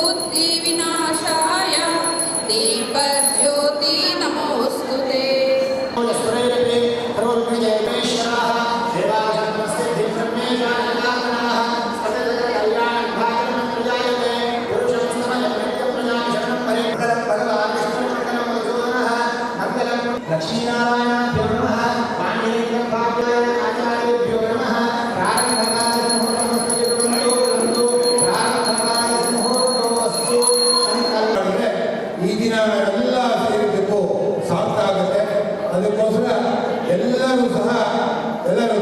बुद्धिविनाशाय दीपज्योति नमोऽस्तुते। लक्ष्मीनारायणाभ्यो नमः पाण्डवेभ्यो आचार्येभ्यो नमः प्रारम्भकाल मुहूर्तमस्तु प्रारम्भकाल मुहूर्तमस्तु ಈ ದಿನ ನಾವೆಲ್ಲ ಸೇರಿದ್ದಕ್ಕೂ ಸಾರ್ಥಾಗುತ್ತೆ. ಅದಕ್ಕೋಸ್ಕರ ಎಲ್ಲರೂ ಸಹ ಎಲ್ಲರೂ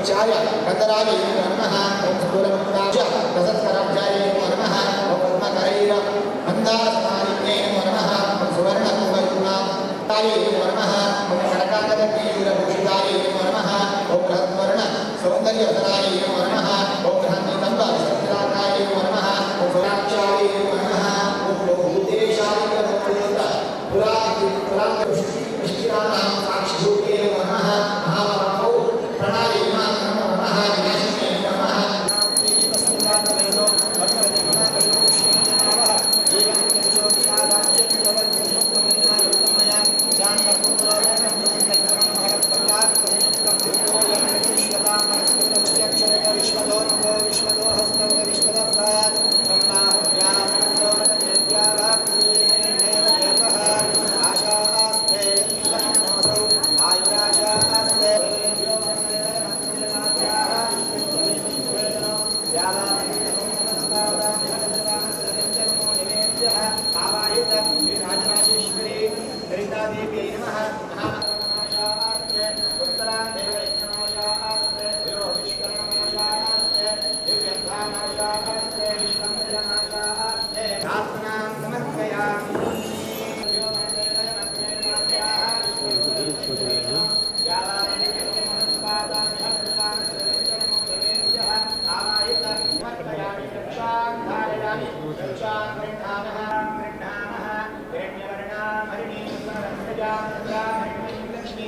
प्रतीक्षाय कंदराय नमः ओम स्थूलमुक्ताय रसत्कराभ्याय नमः ओम पद्मकरैर मंदारसमालिन्ये नमः ओम सुवर्णकुंभयुग्माय नमः ओम कनकांगदकीरभूषिताय नमः ओम बृहद्वर्ण सौंदर्यवसनाय नमः ओम बृहन्नितम्ब सत्यदाताय नमः ओम सोनाक्षाय नमः ओम भूतेशाय नमः पुराण साक्षिभूते नमः महाबाहो प्रणाय नमः विनाशिने नमः लक्ष्मी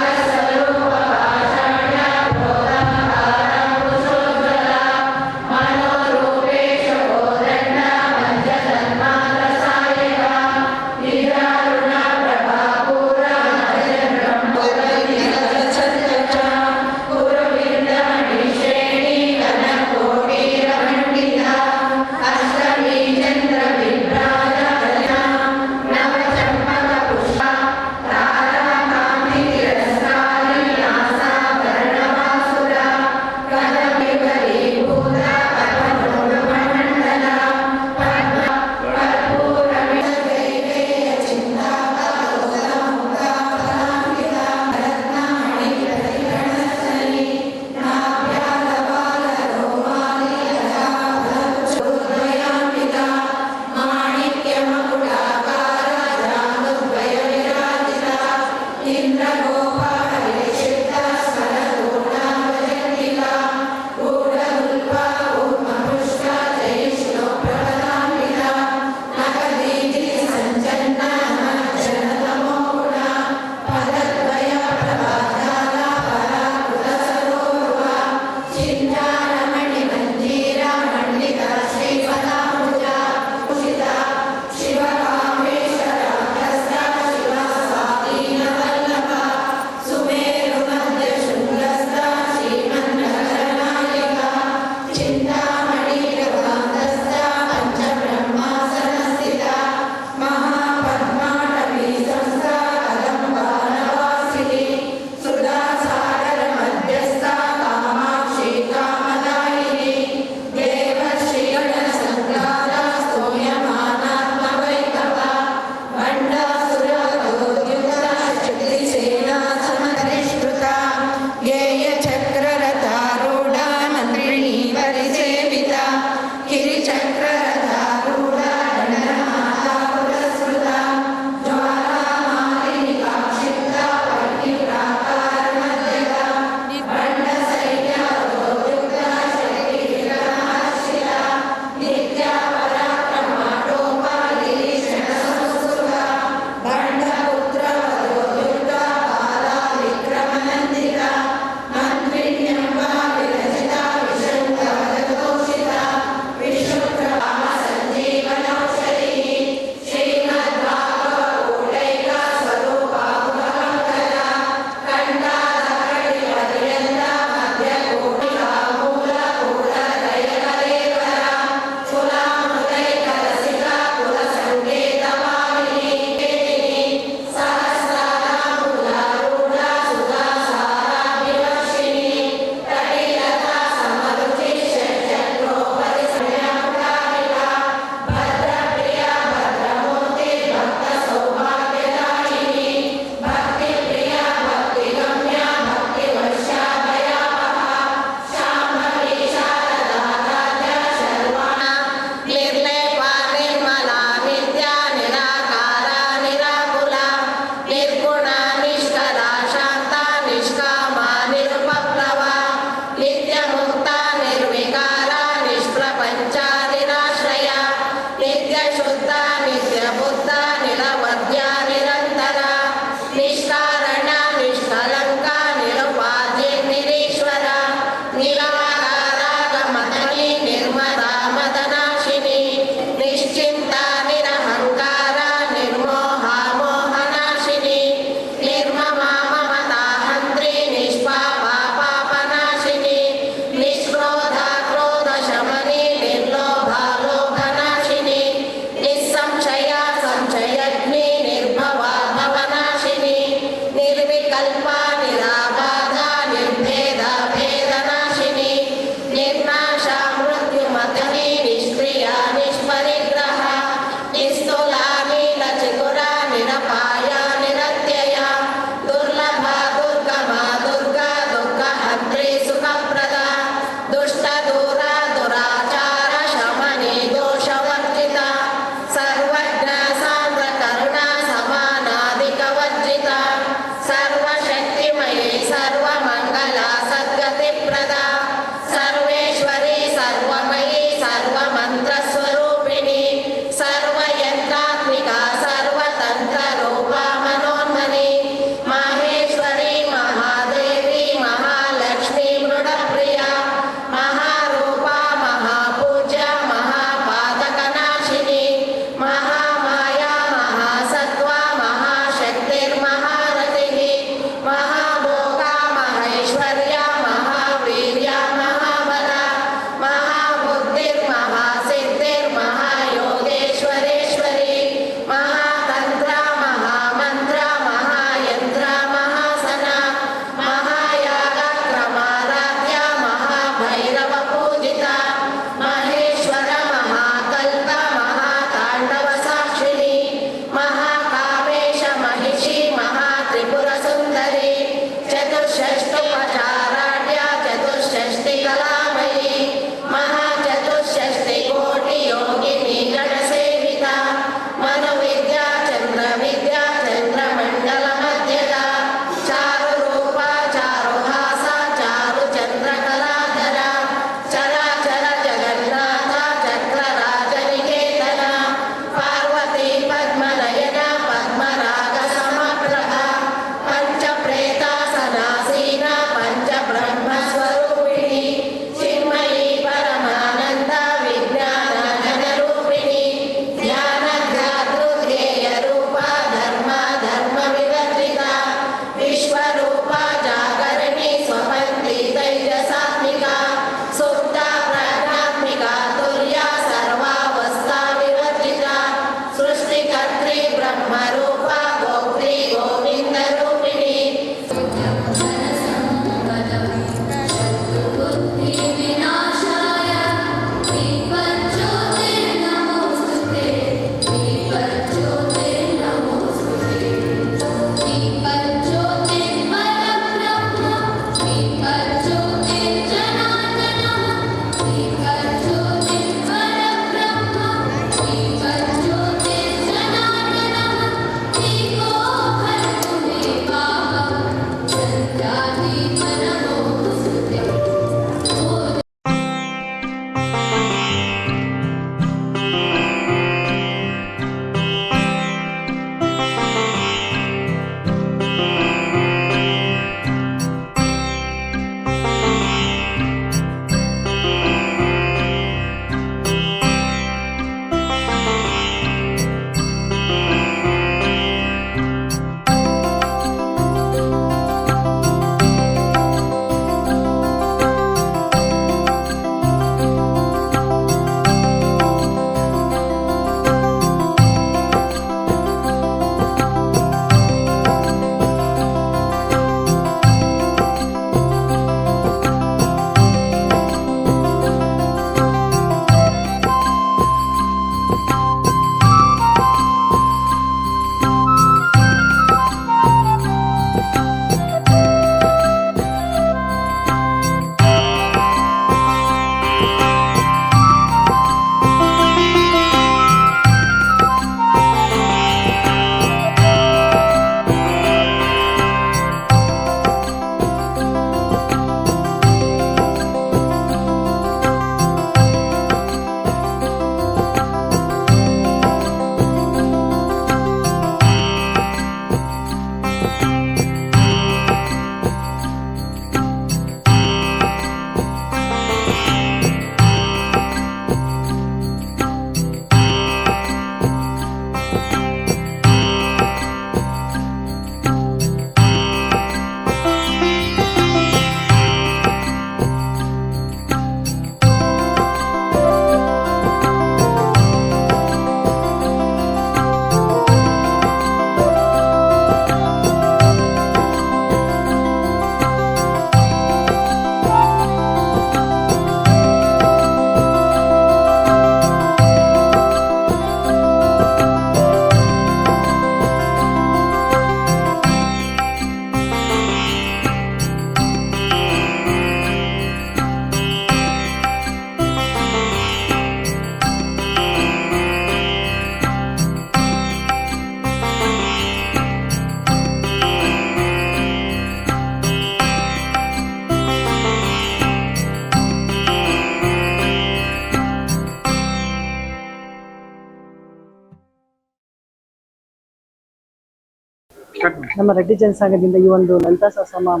ನಮ್ಮ ರೆಡ್ಡಿ ಜನಸಂಘದಿಂದ ಈ ಒಂದು ಲಲಿತಾ ಸಹಸ್ರನಾಮ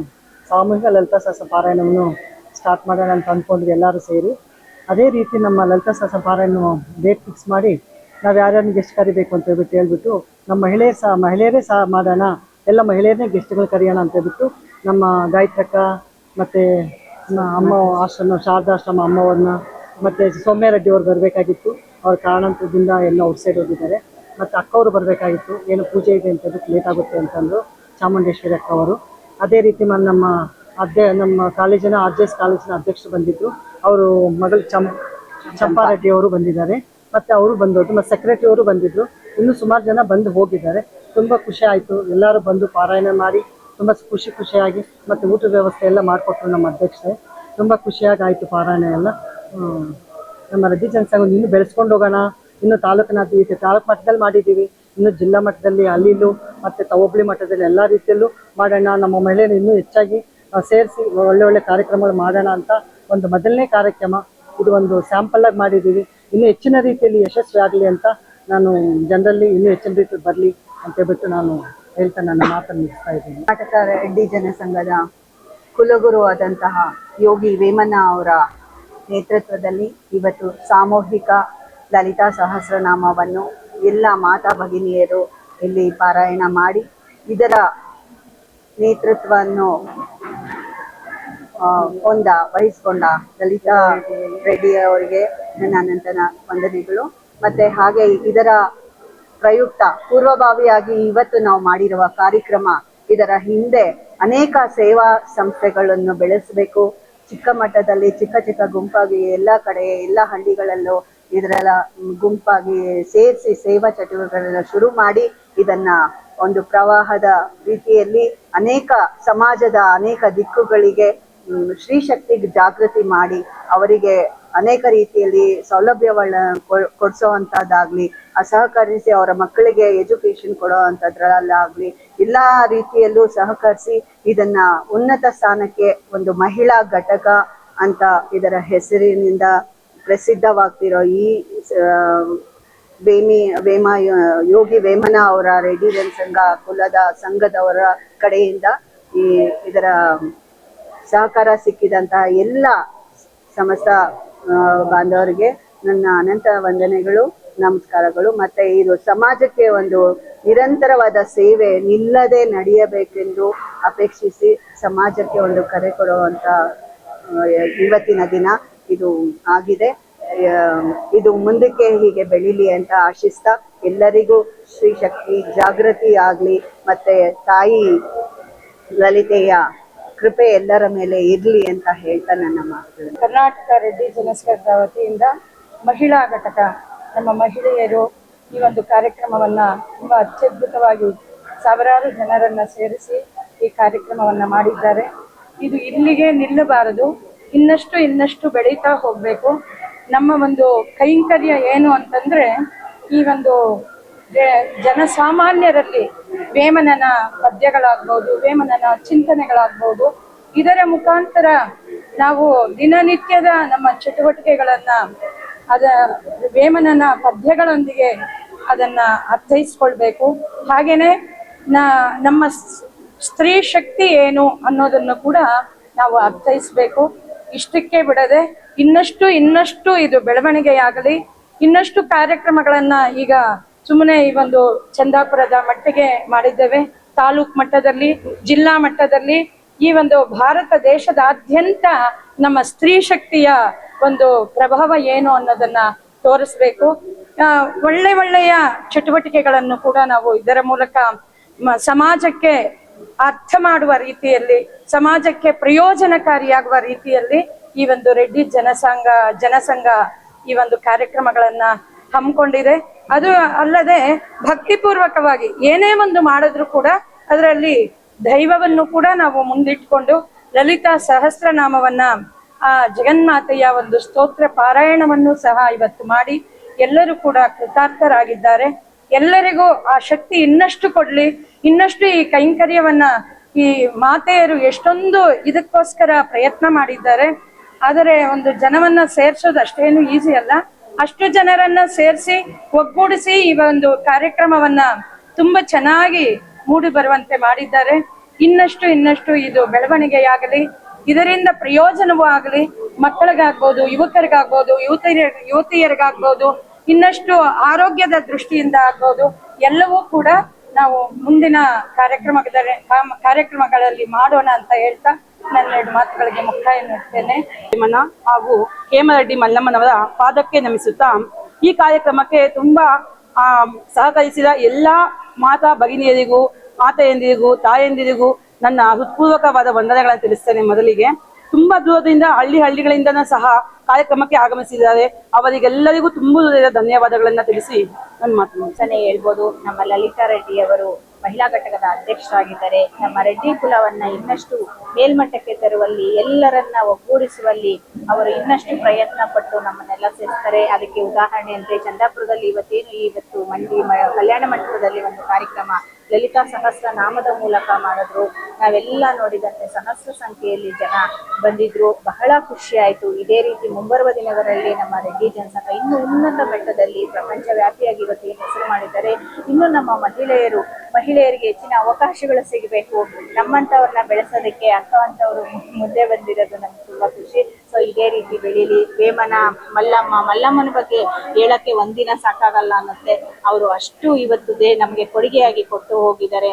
ಸಾಮೂಹಿಕ ಲಲಿತಾ ಸಹಸ್ರ ಪಾರಾಯಣವನ್ನು ಸ್ಟಾರ್ಟ್ ಮಾಡೋಣ ಅಂತ ಅಂದ್ಕೊಂಡ್ವಿ ಎಲ್ಲರೂ ಸೇರಿ. ಅದೇ ರೀತಿ ನಮ್ಮ ಲಲಿತಾ ಸಹಸ್ರ ಪಾರಾಯಣ ಡೇಟ್ ಫಿಕ್ಸ್ ಮಾಡಿ ನಾವು ಯಾರ್ಯಾರನ್ನ ಗೆಸ್ಟ್ ಕರಿಬೇಕು ಅಂತ ಹೇಳ್ಬಿಟ್ಟು ನಮ್ಮ ಮಹಿಳೆಯರೇ ಸಹ ಮಾಡೋಣ, ಎಲ್ಲ ಮಹಿಳೆಯರನ್ನೇ ಗೆಸ್ಟ್ಗಳು ಕರೆಯೋಣ ಅಂತ ಹೇಳ್ಬಿಟ್ಟು ನಮ್ಮ ಗಾಯತ್ರಕ್ಕ ಮತ್ತು ಅಮ್ಮ ಆಶ್ರಮ ಶಾರದಾಶ್ರಮ ಅಮ್ಮವ್ರನ್ನ ಮತ್ತು ಸೌಮ್ಯ ರೆಡ್ಡಿ ಅವ್ರು ಬರಬೇಕಾಗಿತ್ತು. ಅವ್ರ ಕಾರಣಾಂತರದಿಂದ ಎಲ್ಲ ಔಟ್ಸೈಡ್ ಹೋಗಿದ್ದಾರೆ. ಮತ್ತು ಅಕ್ಕವರು ಬರಬೇಕಾಗಿತ್ತು, ಏನು ಪೂಜೆ ಇದೆ ಅಂತ ಹೇಳ್ಬಿಟ್ಟು ಲೇಟ್ ಆಗುತ್ತೆ ಅಂತಂದರು ಚಾಮುಂಡೇಶ್ವರಿ ಅಕ್ಕ ಅವರು. ಅದೇ ರೀತಿ ನಮ್ಮ ಕಾಲೇಜಿನ RJS ಕಾಲೇಜಿನ ಅಧ್ಯಕ್ಷರು ಬಂದಿದ್ದರು, ಅವರು ಮಗಳು ಚಂಪಾರೆಡ್ಡಿ ಅವರು ಬಂದಿದ್ದಾರೆ. ಮತ್ತು ಅವರು ಬಂದೋದು, ಮತ್ತು ಸೆಕ್ರೆಟರಿ ಅವರು ಬಂದಿದ್ದರು. ಇನ್ನೂ ಸುಮಾರು ಜನ ಬಂದು ಹೋಗಿದ್ದಾರೆ. ತುಂಬ ಖುಷಿ ಆಯಿತು, ಎಲ್ಲರೂ ಬಂದು ಪಾರಾಯಣ ಮಾಡಿ ತುಂಬ ಖುಷಿಯಾಗಿ ಮತ್ತು ಊಟದ ವ್ಯವಸ್ಥೆ ಎಲ್ಲ ಮಾಡಿಕೊಟ್ರು ನಮ್ಮ ಅಧ್ಯಕ್ಷರೇ. ತುಂಬ ಖುಷಿಯಾಗಿ ಆಯಿತು ಪಾರಾಯಣ ಎಲ್ಲ. ನಮ್ಮ ರೆಡ್ಡಿ ಜನಸಂಘ ಇನ್ನೂ ಬೆಳೆಸ್ಕೊಂಡು ಹೋಗೋಣ. ಇನ್ನು ತಾಲೂಕು ಮಟ್ಟದಲ್ಲಿ ಮಾಡಿದ್ದೀವಿ, ಇನ್ನು ಜಿಲ್ಲಾ ಮಟ್ಟದಲ್ಲಿ ಅಲ್ಲಿಲ್ಲೂ ಮತ್ತು ಹೋಬಳಿ ಮಟ್ಟದಲ್ಲಿ ಎಲ್ಲ ರೀತಿಯಲ್ಲೂ ಮಾಡೋಣ. ನಮ್ಮ ಮಹಿಳೆಯರು ಇನ್ನೂ ಹೆಚ್ಚಾಗಿ ಸೇರಿಸಿ ಒಳ್ಳೆ ಕಾರ್ಯಕ್ರಮಗಳು ಮಾಡೋಣ ಅಂತ ಒಂದು ಮೊದಲನೇ ಕಾರ್ಯಕ್ರಮ ಇದು, ಒಂದು ಸ್ಯಾಂಪಲ್ಲಾಗಿ ಮಾಡಿದ್ದೀವಿ. ಇನ್ನೂ ಹೆಚ್ಚಿನ ರೀತಿಯಲ್ಲಿ ಯಶಸ್ವಿ ಆಗಲಿ ಅಂತ ನಾನು ಜನರಲ್ಲಿ ಇನ್ನೂ ಹೆಚ್ಚಿನ ರೀತಿಯಲ್ಲಿ ಬರಲಿ ಅಂತ ಹೇಳ್ಬಿಟ್ಟು ನಾನು ಹೇಳ್ತಾ ನನ್ನ ಮಾತನ್ನು ಮುಗಿಸ್ತಾ ಇದ್ದೀನಿ. ಕರ್ನಾಟಕ ರೆಡ್ಡಿ ಜನಸಂಘದ ಕುಲಗುರು ಆದಂತಹ ಯೋಗಿ ವೇಮನ ಅವರ ನೇತೃತ್ವದಲ್ಲಿ ಇವತ್ತು ಸಾಮೂಹಿಕ ಲಲಿತಾ ಸಹಸ್ರನಾಮವನ್ನು ಎಲ್ಲ ಮಾತಾ ಭಗಿನಿಯರು ಇಲ್ಲಿ ಪಾರಾಯಣ ಮಾಡಿ, ಇದರ ನೇತೃತ್ವವನ್ನು ವಹಿಸಿಕೊಂಡ ಲಲಿತಾ ರೆಡ್ಡಿ ಅವರಿಗೆ ನನ್ನ ಅನಂತನ ವಂದನೆಗಳು. ಮತ್ತೆ ಹಾಗೆ ಇದರ ಪ್ರಯುಕ್ತ ಪೂರ್ವಭಾವಿಯಾಗಿ ಇವತ್ತು ನಾವು ಮಾಡಿರುವ ಕಾರ್ಯಕ್ರಮ, ಇದರ ಹಿಂದೆ ಅನೇಕ ಸೇವಾ ಸಂಸ್ಥೆಗಳನ್ನು ಬೆಳೆಸಬೇಕು. ಚಿಕ್ಕ ಮಟ್ಟದಲ್ಲಿ ಚಿಕ್ಕ ಗುಂಪಾಗಿ ಎಲ್ಲ ಕಡೆ ಎಲ್ಲ ಹಳ್ಳಿಗಳಲ್ಲೂ ಇದರೆಲ್ಲ ಗುಂಪಾಗಿ ಸೇರಿಸಿ ಸೇವಾ ಚಟುವಟಿಕೆಗಳನ್ನ ಶುರು ಮಾಡಿ ಇದನ್ನ ಒಂದು ಪ್ರವಾಹದ ರೀತಿಯಲ್ಲಿ ಸಮಾಜದ ಅನೇಕ ದಿಕ್ಕುಗಳಿಗೆ ಶ್ರೀ ಶಕ್ತಿ ಜಾಗೃತಿ ಮಾಡಿ ಅವರಿಗೆ ಅನೇಕ ರೀತಿಯಲ್ಲಿ ಸೌಲಭ್ಯಗಳನ್ನ ಕೊಡಿಸೋವಂಥದ್ದಾಗ್ಲಿ, ಸಹಕರಿಸಿ ಅವರ ಮಕ್ಕಳಿಗೆ ಎಜುಕೇಶನ್ ಕೊಡೋ ಅಂಥದ್ರಲ್ಲಾಗಲಿ ಎಲ್ಲ ರೀತಿಯಲ್ಲೂ ಸಹಕರಿಸಿ ಇದನ್ನ ಉನ್ನತ ಸ್ಥಾನಕ್ಕೆ ಒಂದು ಮಹಿಳಾ ಘಟಕ ಅಂತ ಇದರ ಹೆಸರಿನಿಂದ ಪ್ರಸಿದ್ಧವಾಗ್ತಿರೋ ಈ ಯೋಗಿ ವೇಮನ ಅವರ ರೆಡ್ಡಿ ಜನಸಂಘ ಕುಲದ ಸಂಘದವರ ಕಡೆಯಿಂದ ಇದರ ಸಹಕಾರ ಸಿಕ್ಕಿದಂತಹ ಎಲ್ಲ ಸಮಸ್ತ ಬಾಂಧವರಿಗೆ ನನ್ನ ಅನಂತ ವಂದನೆಗಳು, ನಮಸ್ಕಾರಗಳು. ಮತ್ತೆ ಇದು ಸಮಾಜಕ್ಕೆ ಒಂದು ನಿರಂತರವಾದ ಸೇವೆ ನಿಲ್ಲದೆ ನಡೆಯಬೇಕೆಂದು ಅಪೇಕ್ಷಿಸಿ ಸಮಾಜಕ್ಕೆ ಒಂದು ಕರೆ ಕೊಡುವಂತ ಇವತ್ತಿನ ದಿನ ಇದು ಆಗಿದೆ. ಇದು ಮುಂದಕ್ಕೆ ಹೀಗೆ ಬೆಳೀಲಿ ಅಂತ ಆಶಿಸ್ತಾ ಎಲ್ಲರಿಗೂ ಶ್ರೀ ಶಕ್ತಿ ಜಾಗೃತಿ ಆಗ್ಲಿ ಮತ್ತೆ ತಾಯಿ ಲಲಿತೆಯ ಕೃಪೆ ಎಲ್ಲರ ಮೇಲೆ ಇರ್ಲಿ ಅಂತ ಹೇಳ್ತಾ ನನ್ನ ಮಾತು. ಕರ್ನಾಟಕ ರೆಡ್ಡಿ ಜನಸಂಘದ ವತಿಯಿಂದ ಮಹಿಳಾ ಘಟಕ ನಮ್ಮ ಮಹಿಳೆಯರು ಈ ಒಂದು ಕಾರ್ಯಕ್ರಮವನ್ನ ತುಂಬಾ ಅತ್ಯದ್ಭುತವಾಗಿ ಸಾವಿರಾರು ಜನರನ್ನ ಸೇರಿಸಿ ಈ ಕಾರ್ಯಕ್ರಮವನ್ನ ಮಾಡಿದ್ದಾರೆ. ಇದು ಇಲ್ಲಿಗೆ ನಿಲ್ಲಬಾರದು, ಇನ್ನಷ್ಟು ಬೆಳೀತಾ ಹೋಗ್ಬೇಕು. ನಮ್ಮ ಒಂದು ಕೈಂಕರ್ಯ ಏನು ಅಂತಂದ್ರೆ ಈ ಒಂದು ಜನಸಾಮಾನ್ಯರಲ್ಲಿ ವೇಮನನ ಪದ್ಯಗಳಾಗ್ಬೋದು, ವೇಮನನ ಚಿಂತನೆಗಳಾಗ್ಬೋದು, ಇದರ ಮುಖಾಂತರ ನಾವು ದಿನನಿತ್ಯದ ನಮ್ಮ ಚಟುವಟಿಕೆಗಳನ್ನ ವೇಮನನ ಪದ್ಯಗಳೊಂದಿಗೆ ಅದನ್ನ ಅರ್ಥೈಸ್ಕೊಳ್ಬೇಕು. ಹಾಗೇನೆ ನಮ್ಮ ಸ್ತ್ರೀ ಶಕ್ತಿ ಏನು ಅನ್ನೋದನ್ನು ಕೂಡ ನಾವು ಅರ್ಥೈಸ್ಬೇಕು. ಇಷ್ಟಕ್ಕೆ ಬಿಡದೆ ಇನ್ನಷ್ಟು ಇದು ಬೆಳವಣಿಗೆಯಾಗಲಿ. ಇನ್ನಷ್ಟು ಕಾರ್ಯಕ್ರಮಗಳನ್ನ ಈಗ ಸುಮ್ಮನೆ ಈ ಒಂದು ಚಂದಾಪುರದ ಮಟ್ಟಿಗೆ ಮಾಡಿದ್ದೇವೆ, ತಾಲೂಕು ಮಟ್ಟದಲ್ಲಿ, ಜಿಲ್ಲಾ ಮಟ್ಟದಲ್ಲಿ, ಈ ಒಂದು ಭಾರತ ದೇಶದಾದ್ಯಂತ ನಮ್ಮ ಸ್ತ್ರೀ ಶಕ್ತಿಯ ಒಂದು ಪ್ರಭಾವ ಏನು ಅನ್ನೋದನ್ನ ತೋರಿಸ್ಬೇಕು. ಒಳ್ಳೆಯ ಚಟುವಟಿಕೆಗಳನ್ನು ಕೂಡ ನಾವು ಇದರ ಮೂಲಕ ಸಮಾಜಕ್ಕೆ ಅರ್ಥ ಮಾಡುವ ರೀತಿಯಲ್ಲಿ, ಸಮಾಜಕ್ಕೆ ಪ್ರಯೋಜನಕಾರಿಯಾಗುವ ರೀತಿಯಲ್ಲಿ ಈ ಒಂದು ರೆಡ್ಡಿ ಜನಸಂಘ ಈ ಒಂದು ಕಾರ್ಯಕ್ರಮಗಳನ್ನ ಹಮ್ಮಿಕೊಂಡಿದೆ. ಅದು ಅಲ್ಲದೆ ಭಕ್ತಿಪೂರ್ವಕವಾಗಿ ಏನೇ ಒಂದು ಮಾಡಿದ್ರು ಕೂಡ ಅದರಲ್ಲಿ ದೈವವನ್ನು ಕೂಡ ನಾವು ಮುಂದಿಟ್ಕೊಂಡು ಲಲಿತಾ ಸಹಸ್ರನಾಮವನ್ನ ಆ ಜಗನ್ಮಾತೆಯ ಒಂದು ಸ್ತೋತ್ರ ಪಾರಾಯಣವನ್ನು ಸಹ ಇವತ್ತು ಮಾಡಿ ಎಲ್ಲರೂ ಕೂಡ ಕೃತಾರ್ಥರಾಗಿದ್ದಾರೆ. ಎಲ್ಲರಿಗೂ ಆ ಶಕ್ತಿ ಇನ್ನಷ್ಟು ಕೊಡ್ಲಿ, ಇನ್ನಷ್ಟು ಈ ಕೈಂಕರ್ಯವನ್ನ ಈ ಮಾತೆಯರು ಎಷ್ಟೊಂದು ಇದಕ್ಕೋಸ್ಕರ ಪ್ರಯತ್ನ ಮಾಡಿದ್ದಾರೆ. ಆದರೆ ಒಂದು ಜನವನ್ನ ಸೇರ್ಸೋದು ಅಷ್ಟೇನು ಈಸಿ ಅಲ್ಲ. ಅಷ್ಟು ಜನರನ್ನ ಸೇರಿಸಿ ಒಗ್ಗೂಡಿಸಿ ಈ ಒಂದು ಕಾರ್ಯಕ್ರಮವನ್ನ ತುಂಬಾ ಚೆನ್ನಾಗಿ ಮೂಡಿ ಬರುವಂತೆ ಮಾಡಿದ್ದಾರೆ. ಇನ್ನಷ್ಟು ಇದು ಬೆಳವಣಿಗೆಯಾಗಲಿ, ಇದರಿಂದ ಪ್ರಯೋಜನವೂ ಆಗಲಿ, ಮಕ್ಕಳಿಗಾಗ್ಬೋದು, ಯುವಕರಿಗಾಗ್ಬೋದು, ಯುವತಿಯರಿಗಾಗ್ಬೋದು, ಇನ್ನಷ್ಟು ಆರೋಗ್ಯದ ದೃಷ್ಟಿಯಿಂದ ಆಗ್ಬೋದು, ಎಲ್ಲವೂ ಕೂಡ ನಾವು ಮುಂದಿನ ಕಾರ್ಯಕ್ರಮಗಳಲ್ಲಿ ಮಾಡೋಣ ಅಂತ ಹೇಳ್ತಾ ನನ್ನ 2 ಮಾತುಗಳಿಗೆ ಮುಕ್ತಾಯ ನೀಡ್ತೇನೆ. ಹಾಗೂ ಹೇಮರೆಡ್ಡಿ ಮಲ್ಲಮ್ಮನವರ ಪಾದಕ್ಕೆ ನಮಿಸುತ್ತಾ ಈ ಕಾರ್ಯಕ್ರಮಕ್ಕೆ ತುಂಬಾ ಸಹಕರಿಸಿದ ಎಲ್ಲಾ ಮಾತಾ ಭಗಿನಿಯರಿಗೂ, ಮಾತೆಯಂದಿರಿಗೂ, ತಾಯಂದಿರಿಗೂ ನನ್ನ ಹೃತ್ಪೂರ್ವಕವಾದ ವಂದನೆಗಳನ್ನು ತಿಳಿಸ್ತೇನೆ. ಮೊದಲಿಗೆ ತುಂಬಾ ದೂರದಿಂದ ಹಳ್ಳಿಗಳಿಂದ ಸಹ ಕಾರ್ಯಕ್ರಮಕ್ಕೆ ಆಗಮಿಸಿದ್ದಾರೆ. ಅವರಿಗೆಲ್ಲರಿಗೂ ತುಂಬ ಧನ್ಯವಾದಗಳನ್ನ ತಿಳಿಸಿ ನನ್ನ ಮಾತು ಅಂತಾನೆ ಹೇಳ್ಬೋದು. ನಮ್ಮ ಲಲಿತಾ ರೆಡ್ಡಿ ಅವರು ಮಹಿಳಾ ಘಟಕದ ಅಧ್ಯಕ್ಷರಾಗಿದ್ದಾರೆ. ನಮ್ಮ ರೆಡ್ಡಿ ಕುಲವನ್ನ ಇನ್ನಷ್ಟು ಮೇಲ್ಮಟ್ಟಕ್ಕೆ ತರುವಲ್ಲಿ, ಎಲ್ಲರನ್ನ ಒಗ್ಗೂಡಿಸುವಲ್ಲಿ ಅವರು ಇನ್ನಷ್ಟು ಪ್ರಯತ್ನ ಪಟ್ಟು ನಮ್ಮನ್ನೆಲ್ಲ ಸೇರಿಸ್ತಾರೆ. ಅದಕ್ಕೆ ಉದಾಹರಣೆ ಅಂದ್ರೆ ಚಂದಾಪುರದಲ್ಲಿ ಇವತ್ತು ಕಲ್ಯಾಣ ಮಂಟಪದಲ್ಲಿ ಒಂದು ಕಾರ್ಯಕ್ರಮ ಲಲಿತಾ ಸಹಸ್ರ ನಾಮದ ಮೂಲಕ ಮಾಡಿದ್ರು. ನಾವೆಲ್ಲ ನೋಡಿದಂತೆ ಸಹಸ್ರ ಸಂಖ್ಯೆಯಲ್ಲಿ ಜನ ಬಂದಿದ್ರು. ಬಹಳ ಖುಷಿ ಆಯ್ತು. ಇದೇ ರೀತಿ ಮುಂಬರುವ ದಿನಗಳಲ್ಲಿ ನಮ್ಮ ರೆಡ್ಡಿ ಜನಸಂಘ ಇನ್ನು ಉನ್ನತ ಮಟ್ಟದಲ್ಲಿ ಪ್ರಪಂಚ ವ್ಯಾಪಿಯಾಗಿ ಇವತ್ತು ಏನು ಹೆಸರು ಮಾಡಿದ್ದಾರೆ. ಇನ್ನು ನಮ್ಮ ಮಹಿಳೆಯರಿಗೆ ಹೆಚ್ಚಿನ ಅವಕಾಶಗಳು ಸಿಗಬೇಕು. ನಮ್ಮಂತವ್ರನ್ನ ಬೆಳೆಸೋದಕ್ಕೆ ಅಂತವರು ಮುಂದೆ ಬಂದಿರೋದು ನಮ್ಗೆ ತುಂಬಾ ಖುಷಿ. ಸೊ ಇದೇ ರೀತಿ ಬೆಳೀಲಿ. ವೇಮನ ಮಲ್ಲಮ್ಮನ ಬಗ್ಗೆ ಹೇಳಕ್ಕೆ ಒಂದಿನ ಸಾಕಾಗಲ್ಲ ಅನ್ನತ್ತೆ. ಅವರು ಅಷ್ಟು ಇವತ್ತು ನಮಗೆ ಕೊಡುಗೆಯಾಗಿ ಕೊಟ್ಟು ಹೋಗಿದ್ದಾರೆ.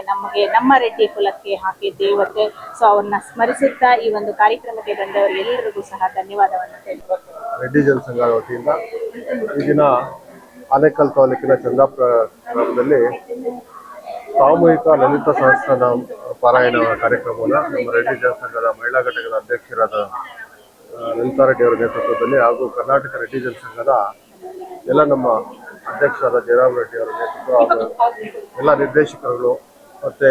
ನಮ್ಮ ರೆಡ್ಡಿ ಕುಲಕ್ಕೆ ಹಾಕಿ ದೇವತೆ. ಸೊ ಅವ್ರನ್ನ ಸ್ಮರಿಸುತ್ತಾ ಈ ಒಂದು ಕಾರ್ಯಕ್ರಮಕ್ಕೆ ಬಂದವರು ಎಲ್ಲರಿಗೂ ಸಹ ಧನ್ಯವಾದವನ್ನು ತಿಳಿಸ್ಬೇಕು. ರೆಡ್ಡಿ ಜನಸಂಘ ವತಿಯಿಂದ ಈ ದಿನ ಆನೇಕಲ್ ತಾಲೂಕಿನ ಚಂದಾಪುರ ಗ್ರಾಮದಲ್ಲಿ ಸಾಮೂಹಿಕ ಲಲಿತ ಸಹಸ್ರನಾಮ ಪಾರಾಯಣ ಕಾರ್ಯಕ್ರಮವನ್ನು ನಮ್ಮ ರೆಡ್ಡಿ ಜನಸಂಘದ ಮಹಿಳಾ ಘಟಕದ ಅಧ್ಯಕ್ಷರಾದ ಲಲಿತಾ ರೆಡ್ಡಿ ಅವರ ನೇತೃತ್ವದಲ್ಲಿ ಹಾಗೂ ಕರ್ನಾಟಕ ರೆಡ್ಡಿ ಜನಸಂಘದ ಎಲ್ಲ ನಮ್ಮ ಅಧ್ಯಕ್ಷರಾದ ಜಯರಾಮ್ ರೆಡ್ಡಿ ಅವರ ನೇತೃತ್ವ ಹಾಗೂ ಎಲ್ಲ ನಿರ್ದೇಶಕರುಗಳು ಮತ್ತು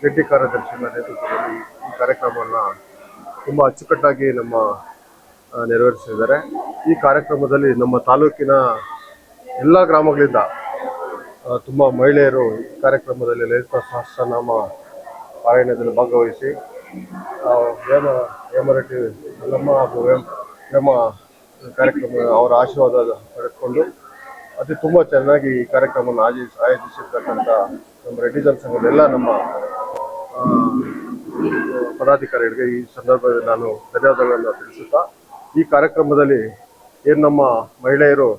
ರೆಡ್ಡಿ ಕಾರ್ಯದರ್ಶಿಗಳ ನೇತೃತ್ವದಲ್ಲಿ ಈ ಕಾರ್ಯಕ್ರಮವನ್ನು ತುಂಬ ಅಚ್ಚುಕಟ್ಟಾಗಿ ನೆರವೇರಿಸಿದ್ದಾರೆ. ಈ ಕಾರ್ಯಕ್ರಮದಲ್ಲಿ ನಮ್ಮ ತಾಲೂಕಿನ ಎಲ್ಲ ಗ್ರಾಮಗಳಿಂದ ತುಂಬ ಮಹಿಳೆಯರು ಈ ಕಾರ್ಯಕ್ರಮದಲ್ಲಿ ಲಲಿತಾ ಸಹಸ್ರನಾಮ ಪಾರಾಯಣದಲ್ಲಿ ಭಾಗವಹಿಸಿ ಹೇಮರೆಡ್ಡಿ ಮಲ್ಲಮ್ಮ ಹಾಗೂ ಹೇಮ ಕಾರ್ಯಕ್ರಮ ಅವರ ಆಶೀರ್ವಾದ ಪಡೆದುಕೊಂಡು ತುಂಬ ಚೆನ್ನಾಗಿ ಈ ಕಾರ್ಯಕ್ರಮವನ್ನು ಆಯೋಜಿಸಿರ್ತಕ್ಕಂಥ ನಮ್ಮ ರೆಡ್ಡಿ ಜನಸಂಘದ ಎಲ್ಲ ನಮ್ಮ ಪದಾಧಿಕಾರಿಗಳಿಗೆ ಈ ಸಂದರ್ಭದಲ್ಲಿ ನಾನು ಧನ್ಯವಾದಗಳನ್ನು ತಿಳಿಸುತ್ತಾ, ಈ ಕಾರ್ಯಕ್ರಮದಲ್ಲಿ ಏನು ನಮ್ಮ ಮಹಿಳೆಯರು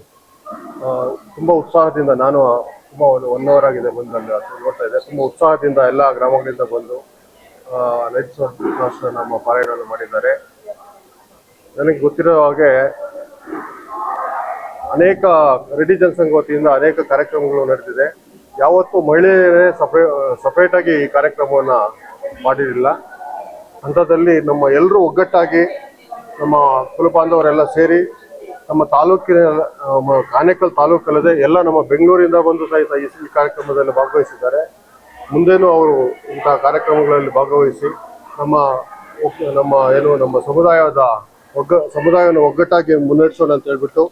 ತುಂಬ ಉತ್ಸಾಹದಿಂದ, ನಾನು ತುಂಬ 1 ಅವರ್ ಆಗಿದೆ ಬಂದು ನೋಡ್ತಾ ಇದ್ದೆ, ತುಂಬ ಉತ್ಸಾಹದಿಂದ ಎಲ್ಲ ಗ್ರಾಮಗಳಿಂದ ಬಂದು ಲಲಿತಾ ಸಹಸ್ರನಾಮ ಪಾರಾಯಣವನ್ನು ಮಾಡಿದ್ದಾರೆ. ನನಗೆ ಗೊತ್ತಿರೋ ಹಾಗೆ ಅನೇಕ ರೆಡ್ಡಿ ಜನಸಂಘ ವತಿಯಿಂದ ಅನೇಕ ಕಾರ್ಯಕ್ರಮಗಳು ನಡೆದಿದೆ. ಯಾವತ್ತೂ ಮಹಿಳೆಯರೇ ಸಪ್ರೇಟಾಗಿ ಈ ಕಾರ್ಯಕ್ರಮವನ್ನು ಮಾಡಿರಲಿಲ್ಲ. ಅಂಥದ್ದಲ್ಲಿ ನಮ್ಮ ಎಲ್ಲರೂ ಒಗ್ಗಟ್ಟಾಗಿ ನಮ್ಮ ಕುಲಬಾಂಧವರೆಲ್ಲ ಸೇರಿ ನಮ್ಮ ತಾಲೂಕಿನ ಆನೇಕಲ್ ತಾಲೂಕಲ್ಲದೆ ಎಲ್ಲ ನಮ್ಮ ಬೆಂಗಳೂರಿಂದ ಬಂದು ಸಹಿತ ಈ ಕಾರ್ಯಕ್ರಮದಲ್ಲಿ ಭಾಗವಹಿಸಿದ್ದಾರೆ. ಮುಂದೇನೂ ಅವರು ಇಂತಹ ಕಾರ್ಯಕ್ರಮಗಳಲ್ಲಿ ಭಾಗವಹಿಸಿ ನಮ್ಮ ಸಮುದಾಯವನ್ನು ಒಗ್ಗಟ್ಟಾಗಿ ಮುನ್ನಡೆಸೋಣ ಅಂತ ಹೇಳ್ಬಿಟ್ಟು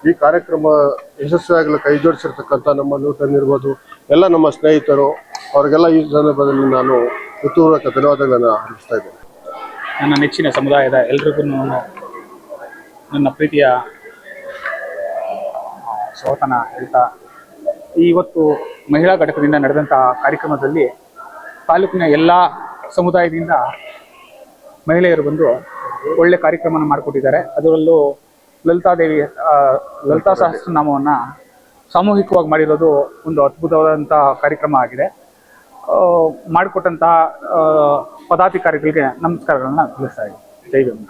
ಈ ಕಾರ್ಯಕ್ರಮ ಯಶಸ್ವಿಯಾಗಲು ಕೈ ಜೋಡಿಸಿರ್ತಕ್ಕಂಥ ನಮ್ಮ ನೂತನ ಇರ್ಬೋದು, ಎಲ್ಲ ನಮ್ಮ ಸ್ನೇಹಿತರು, ಅವರಿಗೆಲ್ಲ ಈ ಸಂದರ್ಭದಲ್ಲಿ ನಾನು ಹೃತ್ಪೂರ್ವಕ ಧನ್ಯವಾದಗಳನ್ನು ಅರ್ಪಿಸ್ತಾ ಇದ್ದೇನೆ. ನನ್ನ ನೆಚ್ಚಿನ ಸಮುದಾಯದ ಎಲ್ರಿಗೂ ನನ್ನ ಪ್ರೀತಿಯ ಸ್ವಾಗತನ ಹೇಳ್ತಾ, ಇವತ್ತು ಮಹಿಳಾ ಘಟಕದಿಂದ ನಡೆದಂತಹ ಕಾರ್ಯಕ್ರಮದಲ್ಲಿ ತಾಲೂಕಿನ ಎಲ್ಲ ಸಮುದಾಯದಿಂದ ಮಹಿಳೆಯರು ಬಂದು ಒಳ್ಳೆ ಕಾರ್ಯಕ್ರಮವನ್ನು ಮಾಡಿಕೊಟ್ಟಿದ್ದಾರೆ. ಅದರಲ್ಲೂ ಲಲಿತಾ ಸಹಸ್ರನಾಮವನ್ನು ಸಾಮೂಹಿಕವಾಗಿ ಮಾಡಿರೋದು ಒಂದು ಅದ್ಭುತವಾದಂಥ ಕಾರ್ಯಕ್ರಮ ಆಗಿದೆ. ಮಾಡಿಕೊಟ್ಟಂತಹ ಪದಾಧಿಕಾರಿಗಳಿಗೆ ನಮಸ್ಕಾರಗಳನ್ನ ತಿಳಿಸ್ತಾ ಇದ್ದೀನಿ. ಜೈ ಭೀಮ್.